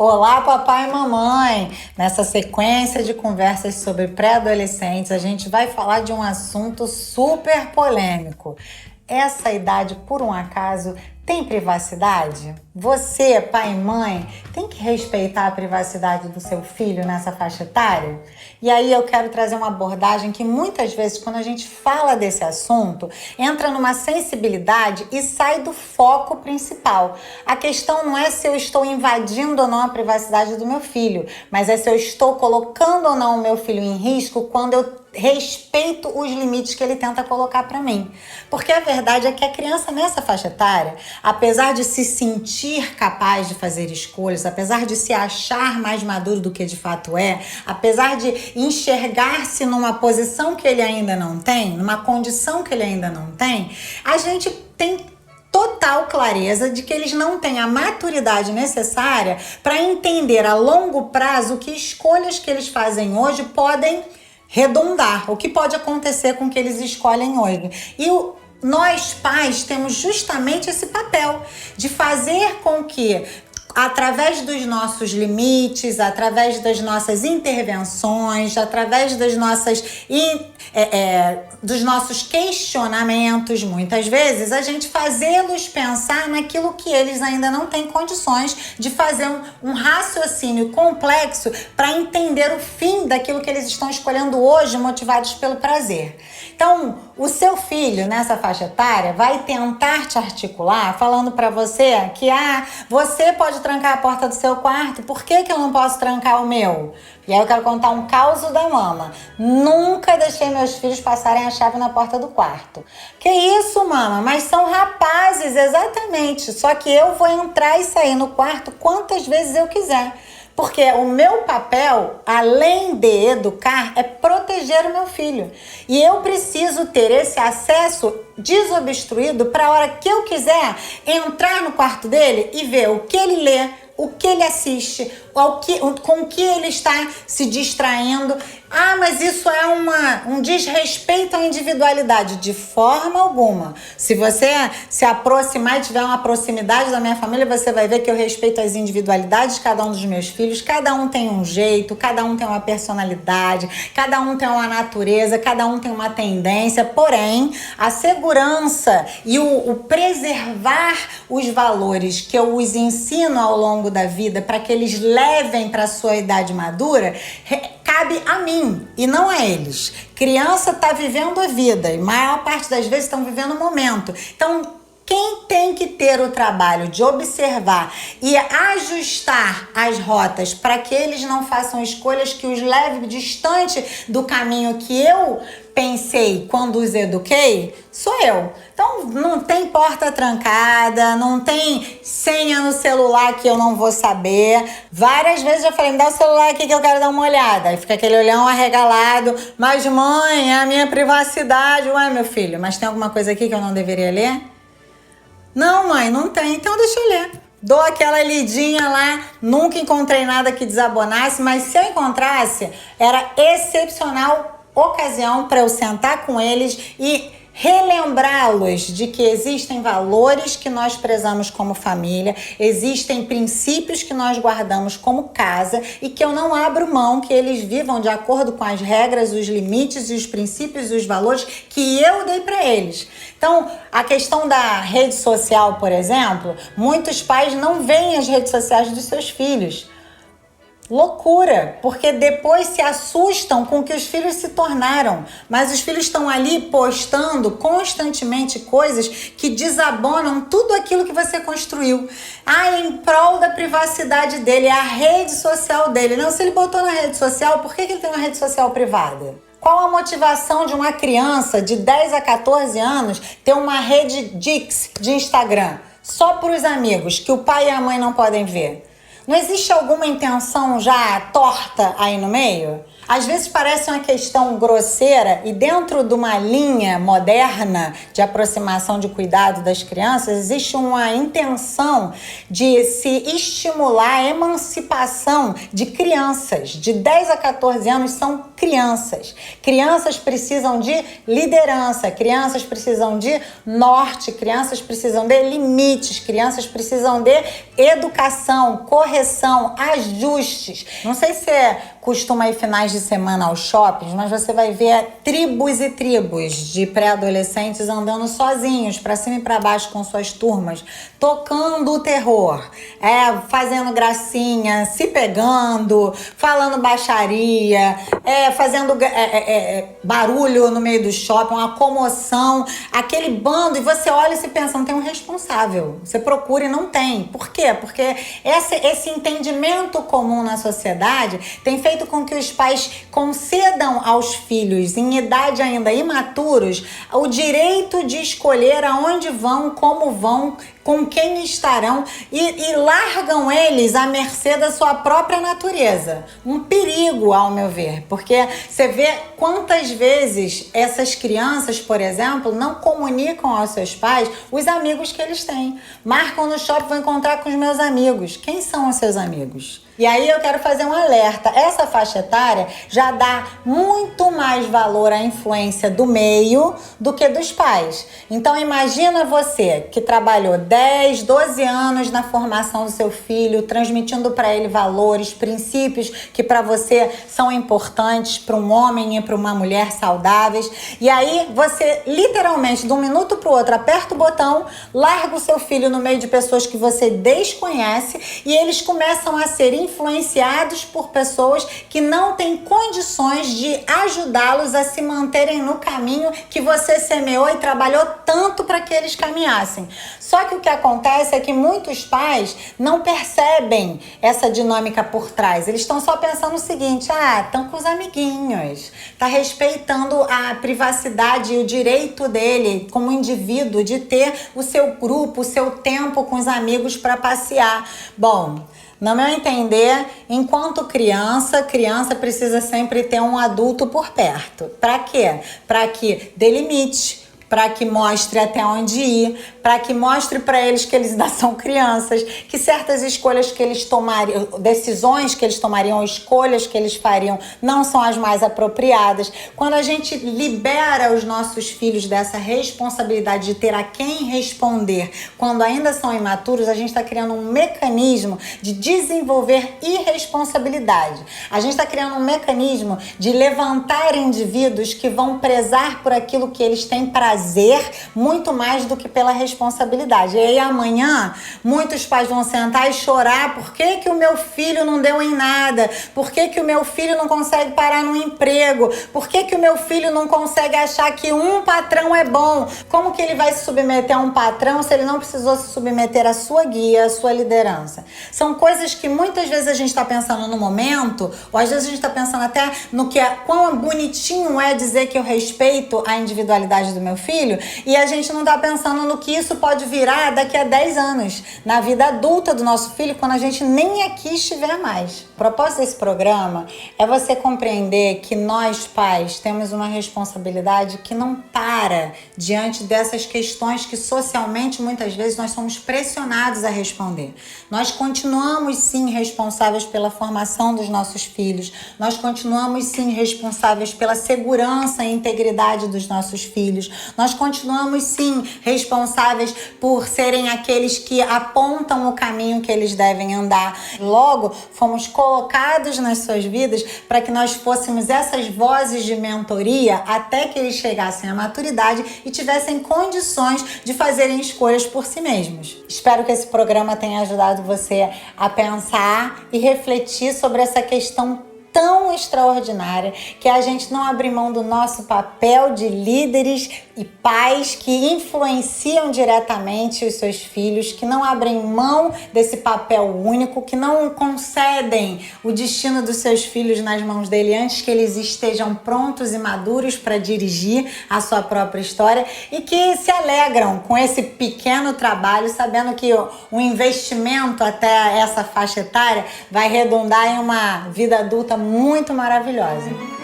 Olá, papai e mamãe! Nessa sequência de conversas sobre pré-adolescentes, a gente vai falar de um assunto super polêmico. Essa idade, por um acaso, tem privacidade? Você, pai e mãe, tem que respeitar a privacidade do seu filho nessa faixa etária? E aí eu quero trazer uma abordagem que muitas vezes, quando a gente fala desse assunto, entra numa sensibilidade e sai do foco principal. A questão não é se eu estou invadindo ou não a privacidade do meu filho, mas é se eu estou colocando ou não o meu filho em risco quando eu respeito os limites que ele tenta colocar para mim. Porque a verdade é que a criança nessa faixa etária, apesar de se sentir capaz de fazer escolhas, apesar de se achar mais maduro do que de fato é, apesar de enxergar-se numa posição que ele ainda não tem, numa condição que ele ainda não tem, a gente tem total clareza de que eles não têm a maturidade necessária para entender a longo prazo que escolhas que eles fazem hoje podem redundar, o que pode acontecer com o que eles escolhem hoje. E nós pais temos justamente esse papel de fazer com que, através dos nossos limites, através das nossas intervenções, através das dos nossos questionamentos, muitas vezes, a gente fazê-los pensar naquilo que eles ainda não têm condições de fazer um raciocínio complexo para entender o fim daquilo que eles estão escolhendo hoje, motivados pelo prazer. Então, o seu filho, nessa faixa etária, vai tentar te articular falando para você que você pode trancar a porta do seu quarto, por que eu não posso trancar o meu? E aí eu quero contar um caso da mama. Nunca deixei meus filhos passarem a chave na porta do quarto. Que isso, mama? Mas são rapazes, exatamente. Só que eu vou entrar e sair no quarto quantas vezes eu quiser. Porque o meu papel, além de educar, é proteger o meu filho. E eu preciso ter esse acesso desobstruído para a hora que eu quiser entrar no quarto dele e ver o que ele lê, o que ele assiste, com o que ele está se distraindo. Mas isso é um desrespeito à individualidade. De forma alguma. Se você se aproximar e tiver uma proximidade da minha família, você vai ver que eu respeito as individualidades de cada um dos meus filhos. Cada um tem um jeito, cada um tem uma personalidade, cada um tem uma natureza, cada um tem uma tendência. Porém, a segurança e o preservar os valores que eu os ensino ao longo da vida para que eles levem para a sua idade madura, cabe a mim e não a eles. Criança está vivendo a vida e a maior parte das vezes estão vivendo o momento. Então, quem tem que ter o trabalho de observar e ajustar as rotas para que eles não façam escolhas que os levem distante do caminho que eu pensei quando os eduquei, sou eu. Então, não tem porta trancada, não tem senha no celular que eu não vou saber. Várias vezes eu falei, me dá o celular aqui que eu quero dar uma olhada. Aí fica aquele olhão arregalado. Mas, mãe, é a minha privacidade. Ué, meu filho, mas tem alguma coisa aqui que eu não deveria ler? Não, mãe, não tem. Então deixa eu ler. Dou aquela lidinha lá, nunca encontrei nada que desabonasse, mas se eu encontrasse, era excepcional ocasião para eu sentar com eles e relembrá-los de que existem valores que nós prezamos como família, existem princípios que nós guardamos como casa e que eu não abro mão que eles vivam de acordo com as regras, os limites e os princípios e os valores que eu dei para eles. Então, a questão da rede social, por exemplo, muitos pais não veem as redes sociais dos seus filhos. Loucura, porque depois se assustam com o que os filhos se tornaram, mas os filhos estão ali postando constantemente coisas que desabonam tudo aquilo que você construiu. Em prol da privacidade dele, é a rede social dele. Não, se ele botou na rede social, por que ele tem uma rede social privada? Qual a motivação de uma criança de 10 a 14 anos ter uma rede Dix de Instagram só para os amigos, que o pai e a mãe não podem ver? Não existe alguma intenção já torta aí no meio? Às vezes parece uma questão grosseira e dentro de uma linha moderna de aproximação de cuidado das crianças, existe uma intenção de se estimular a emancipação de crianças. De 10 a 14 anos são crianças. Crianças precisam de liderança, crianças precisam de norte, crianças precisam de limites, crianças precisam de educação, correção correção, ajustes. Não sei se você costuma ir finais de semana aos shoppings, mas você vai ver tribos e tribos de pré-adolescentes andando sozinhos, pra cima e pra baixo com suas turmas, tocando o terror, fazendo gracinha, se pegando, falando baixaria, fazendo barulho no meio do shopping, uma comoção, aquele bando, e você olha e se pensa, não tem um responsável. Você procura e não tem. Por quê? Porque esse entendimento comum na sociedade tem feito com que os pais concedam aos filhos, em idade ainda imaturos, o direito de escolher aonde vão, como vão, com quem estarão e largam eles à mercê da sua própria natureza. Um perigo, ao meu ver, porque você vê quantas vezes essas crianças, por exemplo, não comunicam aos seus pais os amigos que eles têm. Marcam no shopping, vou encontrar com os meus amigos. Quem são os seus amigos? E aí eu quero fazer um alerta. Essa faixa etária já dá muito mais valor à influência do meio do que dos pais. Então imagina você que trabalhou 10, 12 anos na formação do seu filho, transmitindo para ele valores, princípios que para você são importantes para um homem e para uma mulher saudáveis. E aí você literalmente de um minuto para o outro aperta o botão, larga o seu filho no meio de pessoas que você desconhece e eles começam a ser influenciados por pessoas que não têm condições de ajudá-los a se manterem no caminho que você semeou e trabalhou tanto para que eles caminhassem. Só que o que acontece é que muitos pais não percebem essa dinâmica por trás. Eles estão só pensando o seguinte, estão com os amiguinhos, tá respeitando a privacidade e o direito dele como indivíduo de ter o seu grupo, o seu tempo com os amigos para passear. Bom, no meu entender, enquanto criança precisa sempre ter um adulto por perto. Para quê? Para que dê limite, para que mostre até onde ir, para que mostre para eles que eles ainda são crianças, que certas escolhas que eles tomariam, decisões que eles tomariam, escolhas que eles fariam, não são as mais apropriadas. Quando a gente libera os nossos filhos dessa responsabilidade de ter a quem responder, quando ainda são imaturos, a gente está criando um mecanismo de desenvolver irresponsabilidade. A gente está criando um mecanismo de levantar indivíduos que vão prezar por aquilo que eles têm prazer, muito mais do que pela responsabilidade. E aí amanhã muitos pais vão sentar e chorar, por que que o meu filho não deu em nada? Por que que o meu filho não consegue parar no emprego? Por que que o meu filho não consegue achar que um patrão é bom? Como que ele vai se submeter a um patrão se ele não precisou se submeter à sua guia, à sua liderança? São coisas que muitas vezes a gente está pensando no momento, ou às vezes a gente está pensando até no que quão bonitinho é dizer que eu respeito a individualidade do meu filho, e a gente não está pensando no que isso pode virar daqui a 10 anos, na vida adulta do nosso filho, quando a gente nem aqui estiver mais. O propósito desse programa é você compreender que nós, pais, temos uma responsabilidade que não para diante dessas questões que socialmente, muitas vezes, nós somos pressionados a responder. Nós continuamos, sim, responsáveis pela formação dos nossos filhos, nós continuamos, sim, responsáveis pela segurança e integridade dos nossos filhos, nós continuamos, sim, responsáveis por serem aqueles que apontam o caminho que eles devem andar. Logo, fomos colocados nas suas vidas para que nós fôssemos essas vozes de mentoria até que eles chegassem à maturidade e tivessem condições de fazerem escolhas por si mesmos. Espero que esse programa tenha ajudado você a pensar e refletir sobre essa questão tão extraordinária, que é a gente não abrir mão do nosso papel de líderes e pais que influenciam diretamente os seus filhos, que não abrem mão desse papel único, que não concedem o destino dos seus filhos nas mãos dele antes que eles estejam prontos e maduros para dirigir a sua própria história e que se alegram com esse pequeno trabalho, sabendo que o investimento até essa faixa etária vai redundar em uma vida adulta muito maravilhosa.